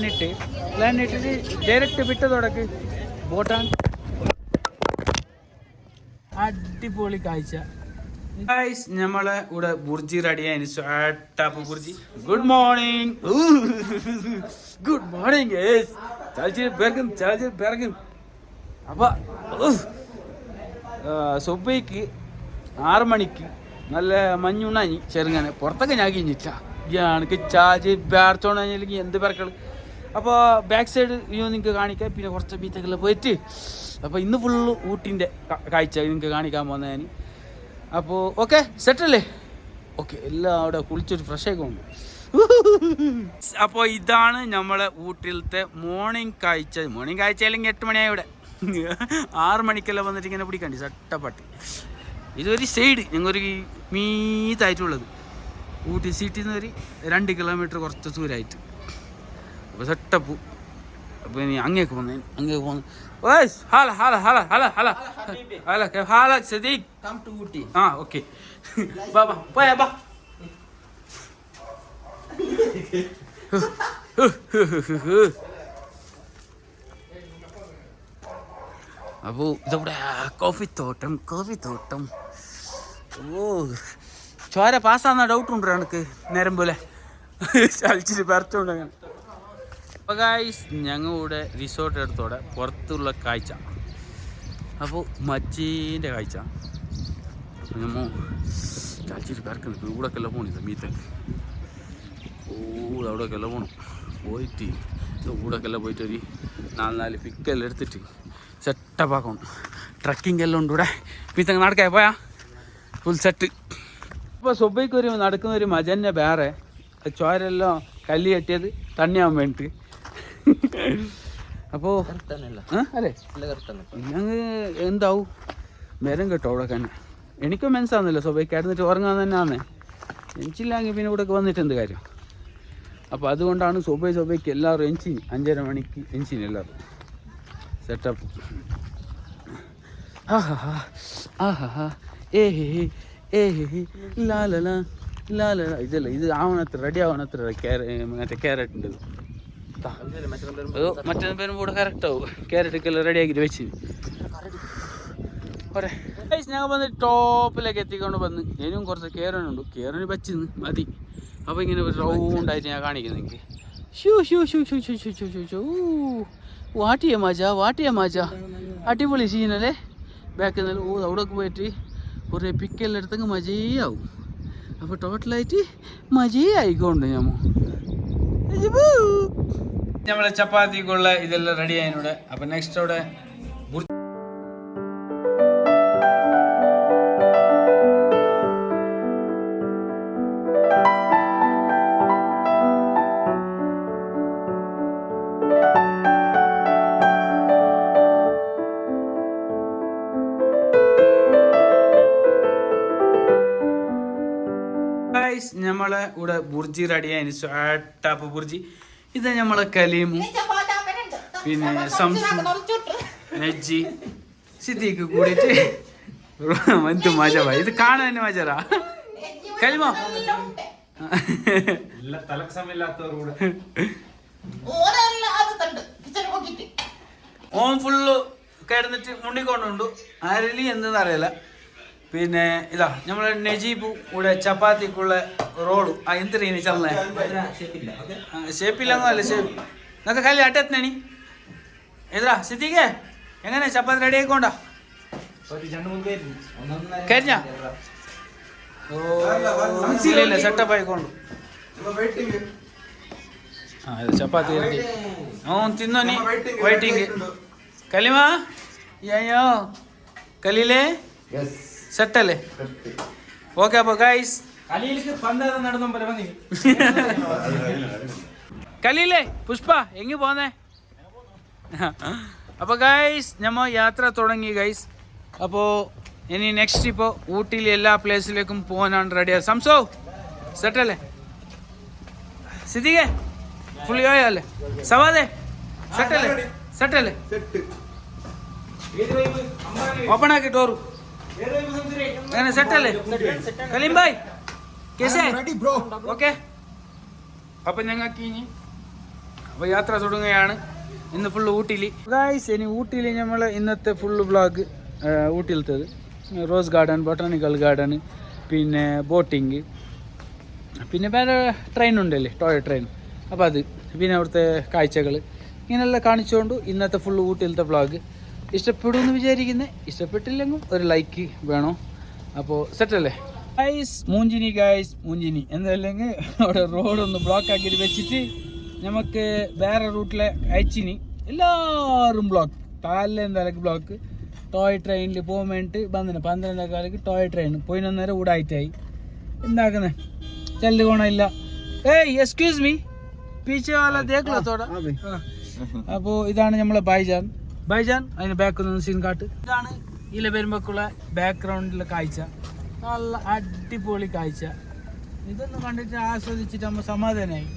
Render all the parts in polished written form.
Plan ഇട്ടിട്ട് direct വിട്ട് തുടക്ക് ബോട്ടാൻ. അടിപൊളി കാഴ്ച. നമ്മളെ ഇവിടെ ബുർജി റെഡിയായി. Tap bhurji. Good morning. Good morning. അപ്പൊ സുബൈക്ക് 6 മണിക്ക് നല്ല മഞ്ഞുണ്ണാഞ്ഞി ചെറുങ്ങനെ പുറത്തൊക്കെ ഞാൻ കഴിഞ്ഞില്ല. എനിക്ക് ചാർജ് ബാർത്തോണെങ്കിൽ എന്ത് പിറക്കള്. അപ്പോൾ ബാക്ക് സൈഡ് നിങ്ങൾക്ക് കാണിക്കാം. പിന്നെ കുറച്ച് ബീത്തൊക്കെ പോയിട്ട് അപ്പോൾ ഇന്ന് ഫുള്ള് ഊട്ടിൻ്റെ കാഴ്ച നിങ്ങൾക്ക് കാണിക്കാൻ പോകുന്നത് ഞാൻ. അപ്പോൾ ഓക്കെ സെറ്റല്ലേ? ഓക്കെ എല്ലാം അവിടെ കുളിച്ചൊരു ഫ്രഷായി ഉണ്ട്. അപ്പോൾ ഇതാണ് നമ്മളെ ഊട്ടിലത്തെ മോർണിംഗ് കാഴ്ച. മോർണിംഗ് കാഴ്ച അല്ലെങ്കിൽ 8 മണിയായി ഇവിടെ. 6 മണിക്കെല്ലാം വന്നിട്ട് ഇങ്ങനെ പിടിക്കണ്ടി ചട്ടപ്പട്ടി. ഇതൊരു സൈഡ് ഞങ്ങൊരു മീത്തായിട്ടുള്ളത്. ഊട്ടി സിറ്റിയിൽ നിന്ന് ഒരു 2 കിലോമീറ്റർ കുറച്ച് ദൂരമായിട്ട്. അപ്പോൾ സെട്ടപ്പ്. അപ്പോൾ ഇനി അങ്ങേക്ക് പോന്നു. ഓക്കെ പോയാ ബാ. അപ്പോൾ ഇതവിടെ കോഫി തോട്ടം. ഓ ചോര പാസ്സാകുന്ന ഡൗട്ട് ഉണ്ട് എനിക്ക് നേരം പോലെ ചലിച്ചിട്ട് പറിച്ചോണ്ട്. അങ്ങനെ അപ്പോൾ ഗായ്സ് ഞങ്ങൾ ഇവിടെ റിസോർട്ട് എടുത്തോടെ പുറത്തുള്ള കാഴ്ച. അപ്പോൾ മച്ചീൻ്റെ കാഴ്ച. നമ്മൾ ചലിച്ചിട്ട് പരക്കുന്നത് ഇവിടെയൊക്കെ എല്ലാം പോണില്ല മീത്തൊക്കെ. അവിടെയൊക്കെ എല്ലാം പോകണം. പോയിട്ട് ഇവിടെയൊക്കെ എല്ലാം പോയിട്ട് ഒരു 4 പിക്കെല്ലാം എടുത്തിട്ട് സെറ്റപ്പാക്കണം. ട്രക്കിംഗ് എല്ലാം ഉണ്ട് ഇവിടെ. മീത്തൊക്കെ നടക്കാൻ പോയാ ഫുൾ സെറ്റ്. ഇപ്പോൾ സുബൈക്ക് ഒരു നടക്കുന്ന ഒരു മജന്നെ വേറെ. ചോരെല്ലാം കല്ലി കെട്ടിയത് തണ്ണിയാൻ വേണ്ടിട്ട്. അപ്പോൾ അല്ലേ ഞങ്ങൾ എന്താവും മരം കേട്ടോ അവിടെ തന്നെ. എനിക്കും മനസ്സാകുന്നില്ല സുബൈക്ക് ആയിരുന്നിട്ട് ഉറങ്ങാൻ തന്നെയാന്ന്. എനിച്ചില്ലെങ്കിൽ പിന്നെ ഇവിടെ വന്നിട്ട് എന്ത് കാര്യം. അപ്പോൾ അതുകൊണ്ടാണ് സുബൈക്ക് എല്ലാവരും 5:30 മണിക്ക് എല്ലാവരും സെറ്റപ്പ്. ഇതല്ല ഇത് ആവണത്ര റെഡി ആവണത്ര. മറ്റേ ക്യാരറ്റിൻ്റെ മറ്റേ പേരും കൂടെ കറക്റ്റ് ആവും. ക്യാരറ്റൊക്കെ റെഡി ആക്കിയിട്ട് വെച്ച് പോരെ. ഞങ്ങൾ വന്ന് ടോപ്പിലേക്ക് എത്തിക്കൊണ്ട് വന്ന് ഇനിയും കുറച്ച് കേരനുണ്ട്. കേരന് വെച്ചിന്ന് മതി. അപ്പോൾ ഇങ്ങനെ ഒരു റൗണ്ടായിട്ട് ഞാൻ കാണിക്കുന്നത് എനിക്ക്. വാട്ടിയ മാജ അടിപൊളി സീനല്ലേ. ബാക്കിൽ നിന്ന് അവിടെ പോയിട്ട് കുറേ പിക്കെല്ലാം എടുത്തങ്ങ് മജയാവും. അപ്പോൾ ടോട്ടലായിട്ട് മജയായിക്കൊണ്ട് നമ്മളെ ചപ്പാത്തിക്കുള്ള ഇതെല്ലാം റെഡി ആയതിനൂടെ. അപ്പം നെക്സ്റ്റ് അവിടെ നമ്മളെ ഇവിടെ ബുർജി റെഡിയായി. ടാപ്പ് ബുർജി. ഇത് നമ്മളെ കലീമു പിന്നെ സംസു നജ്ജി സിദ്ദീഖ് കൂടിയിട്ട് എന്ത് മജ. ഇത് കാണാൻ തന്നെ മജറാ. കലിമോ ഓൻ ഫുള്ള് കിടന്നിട്ട് മുണ്ടിക്കൊണ്ടുണ്ട്. ആരെല്ലാം എന്തെന്ന് അറിയില്ല. പിന്നെ ഇതാ നമ്മളെ നജീബ് ഇവിടെ ചപ്പാത്തിക്കുള്ള റോള്. എന്തിനീ ചലനേ ഷേപ്പില്ലെന്നല്ല ഷേപ്പ് നമുക്ക് കല്ല് അട്ടെത്തണി. എതിരാ സിദ്ദീഖേ എങ്ങനെ ചപ്പാത്തി റെഡി ആയിക്കൊണ്ടാ കരിഞ്ഞ? ഓ സെറ്റപ്പ് ആയിക്കൊണ്ടു. ചപ്പാത്തി ഓൻ തിന്നോനി വെയിറ്റിംഗ്. കലിമാ അയ്യോ കലീലേ സെറ്റല്ലേ? ഓക്കെ. അപ്പോൾ ഗൈസ് കലീലേ പുഷ്പ എങ്ങി പോന്നേ? അപ്പോൾ ഗൈസ് നമ്മൾ യാത്ര തുടങ്ങി ഗൈസ്. അപ്പോൾ ഇനി നെക്സ്റ്റ് ഇപ്പോൾ ഊട്ടിയിൽ എല്ലാ പ്ലേസിലേക്കും പോകാനാണ് റെഡിയാണ്. സംസോ സെറ്റല്ലേ? സിദ്ദീഖേ ഫുള്ളി ആയല്ലേ? സവാദേ സെറ്റല്ലേ? ഓപ്പൺ ആക്കി ഡോറ്. അങ്ങനെ സെറ്റല്ലേ? കലീം ഭായ് കേസേ? ഓക്കെ. അപ്പം ഞങ്ങൾക്ക് ഇനി അപ്പോൾ യാത്ര തുടങ്ങുകയാണ്. ഇന്ന് ഫുള്ള് ഊട്ടിയിൽ ഗായ്സ്. ഇനി ഊട്ടിയിൽ നമ്മൾ ഇന്നത്തെ ഫുള്ള് വ്ളോഗ് ഊട്ടിയിലത്തേത് റോസ് ഗാർഡൻ, ബൊട്ടാണിക്കൽ ഗാർഡൻ, പിന്നെ ബോട്ടിങ്, പിന്നെ വേറെ ട്രെയിൻ ഉണ്ടല്ലേ, ടോയ് ട്രെയിൻ. അപ്പോൾ അത് പിന്നെ അവിടുത്തെ കാഴ്ചകൾ ഇങ്ങനെയെല്ലാം കാണിച്ചുകൊണ്ട് ഇന്നത്തെ ഫുള്ള് ഊട്ടിയിലത്തെ വ്ളോഗ് ഇഷ്ടപ്പെടുമെന്ന് വിചാരിക്കുന്നത്. ഇഷ്ടപ്പെട്ടില്ലെങ്കിൽ ഒരു ലൈക്ക് വേണോ? അപ്പോൾ സെറ്റല്ലേ ഗായ്സ്? മൂഞ്ചിനി എന്നല്ലെങ്കിൽ അവിടെ റോഡൊന്ന് ബ്ലോക്ക് ആക്കിയിട്ട് വെച്ചിട്ട് നമുക്ക് വേറെ റൂട്ടിലെ അയച്ചിനി. എല്ലാവരും ബ്ലോക്ക്, കാലിലെന്തായാലും ബ്ലോക്ക്. ടോയ് ട്രെയിനിൽ പോകാൻ വേണ്ടിയിട്ട് വന്നിന് 12:15 ടോയ് ട്രെയിൻ പോയിന്നേരം ഊടായിട്ടായി. എന്താക്കുന്നത്? ചെല്ലു ഗുണമില്ല. ഏയ് എക്സ്ക്യൂസ് മീ, പീച്ചെ വാല ദേഖ്ലോ തോടാ. അപ്പോൾ ഇതാണ് നമ്മളെ ബൈജാൻ. അതിന് ബാക്ക് നിന്ന് സീൻ കാട്ട്. ഇതാണ് ഇതിൽ വരുമ്പോഴുള്ള ബാക്ക്ഗ്രൗണ്ടിലെ കാഴ്ച. നല്ല അടിപൊളി കാഴ്ച. ഇതൊന്ന് കണ്ടിട്ട് ആസ്വദിച്ചിട്ട് നമ്മൾ സമാധാനമായി.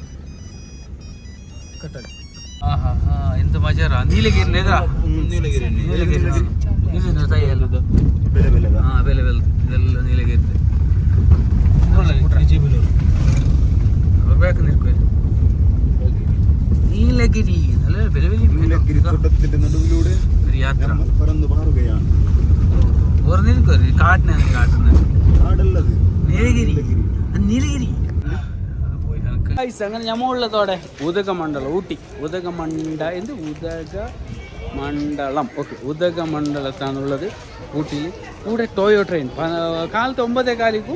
ആഹാ എന്ത് മജാ. നീലഗിരി ഇതെല്ലാം നീലഗിരി. നീലഗിരി നല്ല ഒരു യാത്ര കാട്ടിനാണ് കാട്ടുന്നത്. നീലഗിരി അങ്ങനെ ഞമ്മുള്ളതോടെ ഉദകമണ്ഡലം ഊട്ടി ഉദകമണ്ഡലം. ഓക്കെ, ഉദകമണ്ഡലത്താണുള്ളത് ഊട്ടിയിൽ. ഇവിടെ ടോയോ ട്രെയിൻ കാലത്ത് 9:15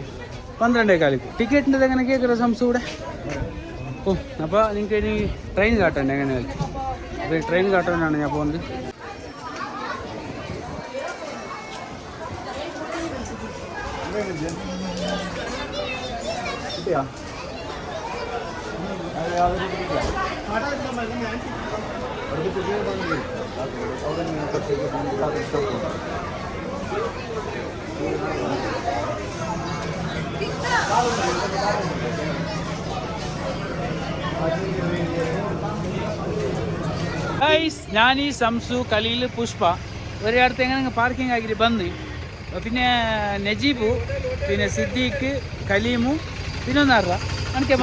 12:15. ടിക്കറ്റിൻ്റെ എങ്ങനെ കേൾക്കുന്ന സംശയം ഇവിടെ. ഓ, അപ്പോൾ നിങ്ങൾക്ക് ഇനി ട്രെയിൻ കാട്ടണ്ടേ എങ്ങനെയാലും. അപ്പോൾ ട്രെയിൻ കാട്ടാനാണ് ഞാൻ പോകുന്നത്. ഞാൻ ഈ സംസു, കലീൽ, പുഷ്പ ഒരിടത്ത് എങ്ങനെ പാർക്കിംഗ് ആക്കിയിട്ട് ബന്ദ്. പിന്നെ നജീബു, പിന്നെ സിദ്ദീഖ്, കലീമു, പിന്നെ ഒന്നാറാ എനിക്ക്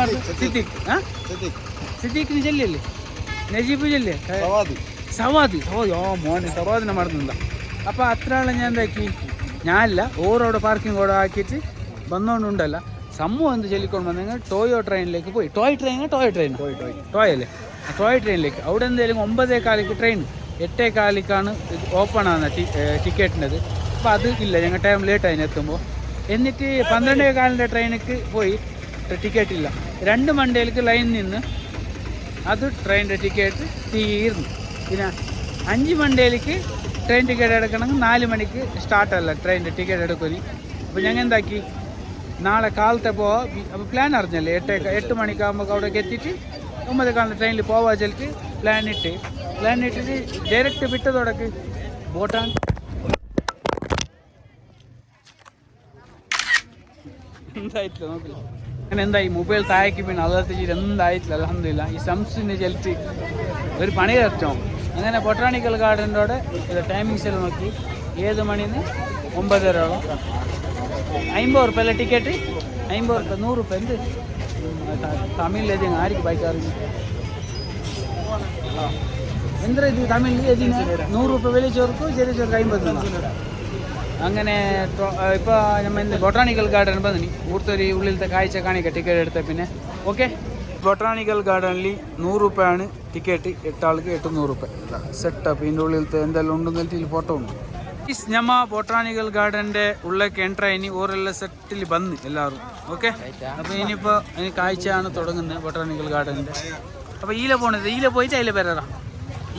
സിദ്ദീഖിന് ചെല്ലല്ലേ, നജീബു ചെല്ലേ, സവാദ് മോനെ സവാദിനെ മറന്നില്ല. അപ്പോൾ അത്ര ആളെ ഞാൻ എന്താക്കി, ഞാനല്ല ഓരോടെ പാർക്കിംഗ് ഓടെ ആക്കിയിട്ട് വന്നോണ്ടുണ്ടല്ല സമൂഹം എന്ത് ചൊല്ലിക്കൊണ്ട് വന്നെങ്കിൽ ടോയോ ട്രെയിനിലേക്ക് പോയി. ടോയ് അല്ലേ, ടോയ് ട്രെയിനിലേക്ക്. അവിടെ എന്തായാലും 9:15 ട്രെയിൻ 8:15 ഓപ്പൺ ആണ് ടിക്കറ്റിൻ്റെത്. അപ്പോൾ അത് ഇല്ല, ഞങ്ങൾ ടൈം ലേറ്റായി എത്തുമ്പോൾ. എന്നിട്ട് 12:15 ട്രെയിനിക്ക് പോയി, ടിക്കറ്റ് ഇല്ല. 2 മണ്ടേലേക്ക് ലൈൻ നിന്ന് അത് ട്രെയിനിൻ്റെ ടിക്കറ്റ് തീർന്നു. പിന്നെ 5 മണ്ടേലേക്ക് ട്രെയിൻ ടിക്കറ്റ് എടുക്കണമെങ്കിൽ 4 മണിക്ക് സ്റ്റാർട്ടല്ല ട്രെയിനിൻ്റെ ടിക്കറ്റ് എടുക്കും. അപ്പോൾ ഞങ്ങൾ എന്താക്കി, നാളെ കാലത്തെ പോവാം. അപ്പോൾ പ്ലാൻ അറിഞ്ഞല്ലേ 8 മണിക്കാകുമ്പോൾ അവിടേക്ക് എത്തിയിട്ട് 9:15 ട്രെയിനിൽ പോവാ ചെല്ലിട്ട് പ്ലാൻ ഇട്ടിട്ട് ഡയറക്റ്റ് വിട്ടതോടക്ക് ബോട്ടാണ്. എന്തായിട്ടില്ല നോക്കില്ല അങ്ങനെ എന്തായി മൊബൈൽ താഴേക്ക് പിന്നെ അതെത്തിച്ചിട്ട് എന്തായിട്ടില്ല. അൽഹംദുലില്ല ഈ സംസിന് ചെലിട്ട് ഒരു പണി തരച്ചോ. അങ്ങനെ ബൊട്ടാണിക്കൽ ഗാർഡൻ്റെ ഇത് ടൈമിങ്സ് എല്ലാം നോക്കി 7 മണിന്ന് 9:30 50 ഉറുപ്പ്യ ടിക്കറ്റ്. 50 ഉറുപ്പ്യ 100 ഉറുപ്പ്യ എന്ത് തമിഴിൽ ആർക്ക് ബൈക്കാറിഞ്ഞു എന്താ ഇത് തമിഴിൽ എതിന് 100 ഉറുപ്പ്യ വലിയ ചോർക്കും ചെറിയ ചോർക്ക് 50. അങ്ങനെ ഇപ്പോൾ നമ്മൾ ബൊട്ടാണിക്കൽ ഗാർഡൻ ಬಂದಿನಿ. ಊರ್ತರಿ ഉള്ളിലത്തെ കാഴ്ച കാണിക്കുക ടിക്കറ്റ് എടുത്ത പിന്നെ. ഓക്കെ, ബൊട്ടാണിക്കൽ ഗാർഡനിൽ 100 രൂപയാണ് ടിക്കറ്റ്. 8 ആൾക്ക് 800 രൂപ സെറ്റപ്പ്. ഇതിൻ്റെ ഉള്ളിലത്തെ എന്തെല്ലാം ഉണ്ടെന്ന് ഇതിൽ ഫോട്ടോ ഉണ്ട്. ഞമ്മ ബൊട്ടാണിക്കൽ ഗാർഡൻ്റെ ഉള്ളിലേക്ക് എൻ്റർ ആയി ഓരെല്ലാം സെറ്റിൽ വന്ന് എല്ലാവരും. ഓക്കെ, അപ്പോൾ ഇനിയിപ്പോൾ കാഴ്ചയാണ് തുടങ്ങുന്നത് ബൊട്ടാണിക്കൽ ഗാർഡൻ്റെ. അപ്പോൾ ഈല പോണത്, ഈല പോയിട്ട് അതിൽ വരാം.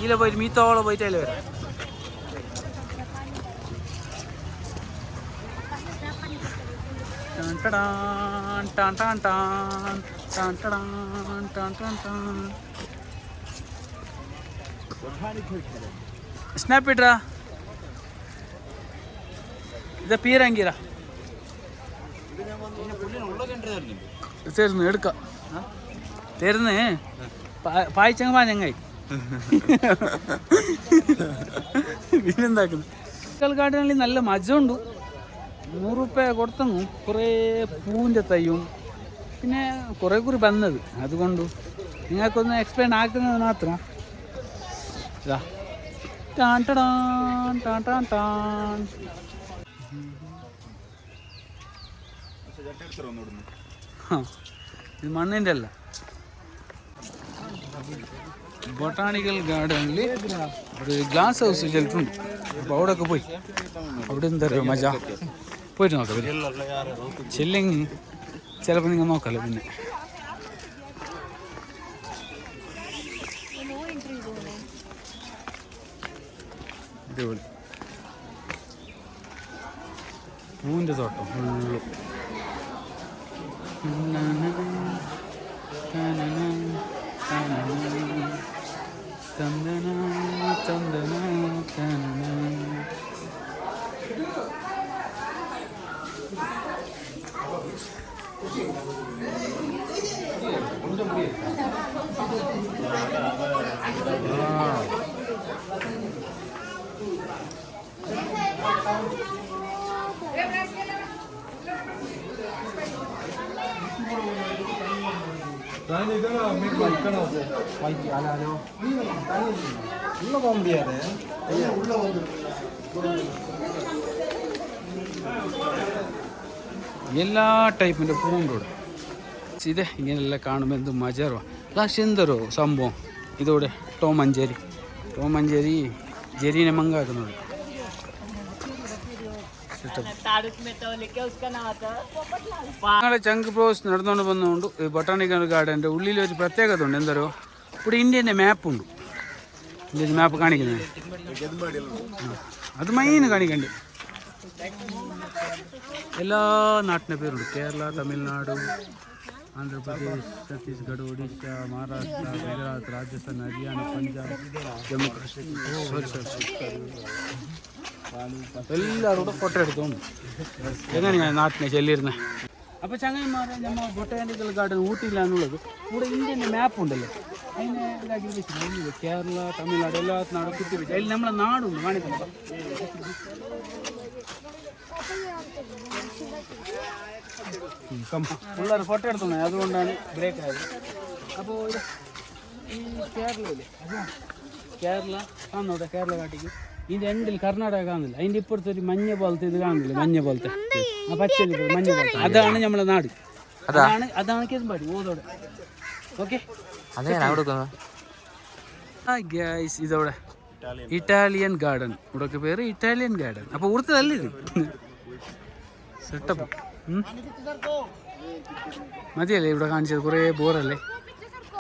ഈല പോയിട്ട് മീത്തോളം പോയിട്ട് അതിൽ വരാം. സ്നാപ്പ് ഇട്ടാ ഇത് പീരങ്കിര തരുന്നു എടുക്കാം തരുന്ന് പായിച്ചങ്ങ പാഞ്ഞങ്ങായി പിന്നെന്താക്കുന്നു. ഗാർഡനിൽ നല്ല മജമുണ്ട്. 100 രൂപ കൊടുത്തു. കുറേ പൂവിൻ്റെ തയ്യും പിന്നെ കുറേ കുറി വന്നത് അതുകൊണ്ട് നിങ്ങൾക്കൊന്ന് എക്സ്പ്ലെയിൻ ആക്കുന്നത് മാത്രം. ഇതാ ടാൻ ടടാൻ ടാൻ ടാൻ ടാൻ. ഇത് മണ്ണിൻ്റെ അല്ല. ബൊട്ടാണിക്കൽ ഗാർഡനിൽ ഒരു ഗ്ലാസ് ഹൗസ് ചിലട്ടുണ്ട്. അപ്പോൾ അവിടെയൊക്കെ പോയി അവിടെ എന്താ പറയുക മജ പോയിട്ട് നോക്കാം. ചെല്ലെങ്കിൽ ചിലപ്പോൾ നിങ്ങൾ നോക്കാമല്ലോ. പിന്നെ ഇതേപോലെ പൂവിൻ്റെ തോട്ടം ഫുള്ളു. ചന്ദന ചന്ദന ചന്ദന. എല്ലാ ടൈപ്പിൻ്റെ പൂവുണ്ട് ഇവിടെ. ഇത് ഇങ്ങനെല്ലാം കാണുമ്പോൾ എന്ത് മജറോ. ലാസ്റ്റ് എന്തോ സംഭവം ഇതോടെ ടോമഞ്ചേരി ജെരീനെ മങ്കാക്കുന്നത്. ഞങ്ങളെ ചങ്ക് പ്രോസ് നടന്നുകൊണ്ട് വന്നുകൊണ്ട് ബൊട്ടാണിക്കൽ ഗാർഡൻ്റെ ഉള്ളിലൊരു പ്രത്യേകത ഉണ്ട്. എന്തോ ഇവിടെ ഇന്ത്യൻ്റെ മാപ്പുണ്ട്. ഇന്ത്യൻ മാപ്പ് കാണിക്കുന്നത് അത് മെയിൻ കാണിക്കണ്ട്. എല്ലാ നാട്ടിൻ്റെ പേരുണ്ട്. കേരള, തമിഴ്നാട്, ആന്ധ്രാപ്രദേശ്, ഛത്തീസ്ഗഡ്, ഒഡീഷ, മഹാരാഷ്ട്ര, ഗുജറാത്ത്, രാജസ്ഥാൻ, ഹരിയാന, പഞ്ചാബ്, ജമ്മു കാശ്മീർ എല്ലാവരും കൂടെ ഫോട്ടോ എടുത്തോണ്ട് എങ്ങനെ ഞാൻ നാട്ടിനെ ചെല്ലിരുന്നത്. അപ്പോൾ ചങ്ങന്മാരെ നമ്മൾ ബൊട്ടാണിക്കൽ ഗാർഡൻ ഊട്ടിയിലാണുള്ളത്. ഇവിടെ ഇന്ത്യൻ്റെ മാപ്പ് ഉണ്ടല്ലോ, അതിനെ ഇതാക്കി വെച്ചിട്ടുണ്ട്. കേരള, തമിഴ്നാട് എല്ലാത്തിനും അവിടെ കുത്തി വെച്ച് അതിൽ നമ്മളെ നാടുണ്ട് കാണിക്കണം. പിള്ളേർ ഫോട്ടോ എടുത്തോളൂ, അതുകൊണ്ടാണ് ബ്രേക്ക് ആയത്. അപ്പോൾ ഈ കേരളയില്ലേ, കേരള കാണുന്നവിടെ കേരള കാട്ടിക്ക് ഇതിൻ്റെ എൻഡിൽ കർണാടക കാണുന്നില്ല. അതിൻ്റെ ഇപ്പുറത്തെ ഒരു മഞ്ഞ പോലത്തെ ഇത് കാണുന്നില്ല, മഞ്ഞ പോലത്തെ ആ പച്ച മഞ്ഞ പോലത്തെ അതാണ് നമ്മളെ നാട്. അതാണ് കേരമ്പാടി ഓതോടെ. ഓക്കെ ഗൈസ്, ഇതവിടെ ഇറ്റാലിയൻ ഗാർഡൻ. ഇവിടെയൊക്കെ പേര് ഇറ്റാലിയൻ ഗാർഡൻ. അപ്പോൾ ഇവിടുത്തതല്ല ഇത് സെറ്റപ്പ്. മതിയല്ലേ ഇവിടെ കാണിച്ചത്, കുറേ ബോറല്ലേ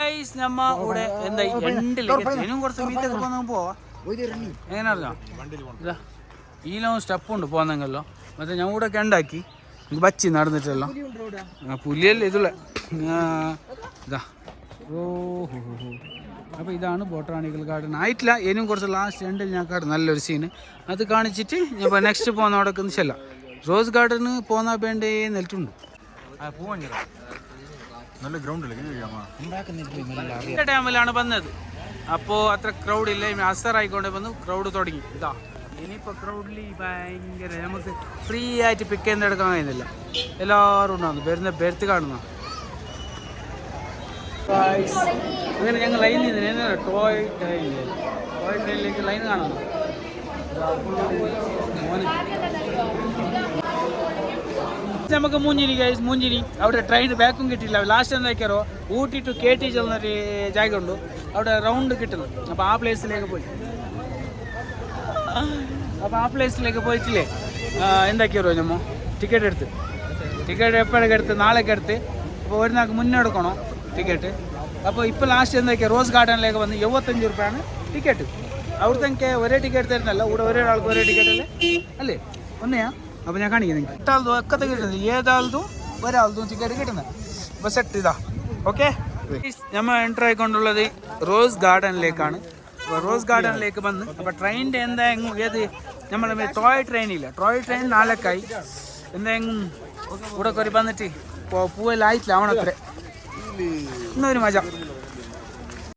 ഗൈസ്. നമ്മ ഇവിടെ എന്താ എൻഡിലേക്ക് ഇതിനും കുറച്ച് മീറ്റൊക്കെ പോകുന്ന പോവാ. എങ്ങനെ അറിയാം ഇതാ ഈലോ സ്റ്റെപ്പുണ്ട് പോകുന്നെങ്കിലോ. മറ്റേ ഞാൻ ഇവിടെ ഉണ്ടാക്കി ബച്ചി നടന്നിട്ടല്ലോ. പുലിയല്ലേ ഇതുള്ള ഇതാ. ഓഹോ. അപ്പോൾ ഇതാണ് ബൊട്ടാണിക്കൽ ഗാർഡൻ. ആയിട്ടില്ല, ഇനിയും കുറച്ച് ലാസ്റ്റ് എൻഡിൽ ഞാൻ കാട് നല്ലൊരു സീന് അത് കാണിച്ചിട്ട് ഞാൻ നെക്സ്റ്റ് പോകുന്ന അവിടെ ചെല്ലാം. റോസ് ഗാർഡന് പോന്നാ വേണ്ടേ നെല്ലുണ്ട്. നല്ല ഗ്രൗണ്ട് ടൈമിലാണ് വന്നത്. അപ്പോൾ അത്ര ക്രൗഡ് ഇല്ല. അസർ ആയിക്കൊണ്ട് വന്നു ക്രൗഡ് തുടങ്ങി. ഇതാ ഇനിയിപ്പോൾ ക്രൗഡിൽ ഭയങ്കര നമുക്ക് ഫ്രീ ആയിട്ട് പിക്ക് ചെയ്തെടുക്കാൻ കഴിയുന്നില്ല. എല്ലാവരും ഉണ്ടാകുന്നു, വരുന്ന ബെർത്ത് കാണുന്ന. അങ്ങനെ ഞങ്ങൾ ലൈനിൽ നിന്ന് ടോയ് ട്രെയിനിലേക്ക് ലൈൻ കാണുന്നു. നമുക്ക് മുഞ്ചിരി അവിടെ ട്രെയിൻ ബാക്കും കിട്ടിയില്ല. ലാസ്റ്റ് എന്താക്കാരോ ഊട്ടി ടു KT ചെന്നൊരു ജാഗ ഉണ്ട്, അവിടെ റൗണ്ട് കിട്ടുന്നു. അപ്പോൾ ആ പ്ലേസിലേക്ക് പോയി. അപ്പോൾ ആ പ്ലേസിലേക്ക് പോയിട്ടില്ലേ എന്താക്കിയോ നമ്മൾ ടിക്കറ്റ് എപ്പോഴൊക്കെ എടുത്ത് നാളേക്ക് എടുത്ത്. അപ്പോൾ ഒരു നാൾക്ക് മുന്നേ എടുക്കണോ ടിക്കറ്റ്. അപ്പോൾ ഇപ്പോൾ ലാസ്റ്റ് എന്താക്കിയ റോസ് ഗാർഡനിലേക്ക് വന്ന് 75 രൂപയാണ് ടിക്കറ്റ്. അവിടുത്തെ ഒരേ ടിക്കറ്റ് തരുന്നല്ല, ഇവിടെ ഒരേ ആൾക്ക് ഒരേ ടിക്കറ്റ് അല്ലേ ഒന്നെയാ. അപ്പോൾ ഞാൻ കാണിക്കുന്നത് എട്ടാളതും ഒക്കത്തെ കിട്ടുന്നത്, ഏതാളതും ഒരാളതും ടിക്കറ്റ് കിട്ടുന്നത്. അപ്പോൾ സെറ്റ് ഇതാ. ഓക്കെ, നമ്മൾ എൻ്റർ ആയിക്കൊണ്ടുള്ളത് റോസ് ഗാർഡനിലേക്കാണ്. അപ്പോൾ റോസ് ഗാർഡനിലേക്ക് വന്ന് അപ്പോൾ ട്രെയിനിൻ്റെ എന്താ ഏത് നമ്മളെ ടോയ് ട്രെയിനില്ല, ടോയ് ട്രെയിൻ 4 എന്താ ഇവിടെ കയറി വന്നിട്ട് പൂവെല്ലാം ആയിട്ടില്ല ആവണത്രേ. ഇന്നൊരു മജ.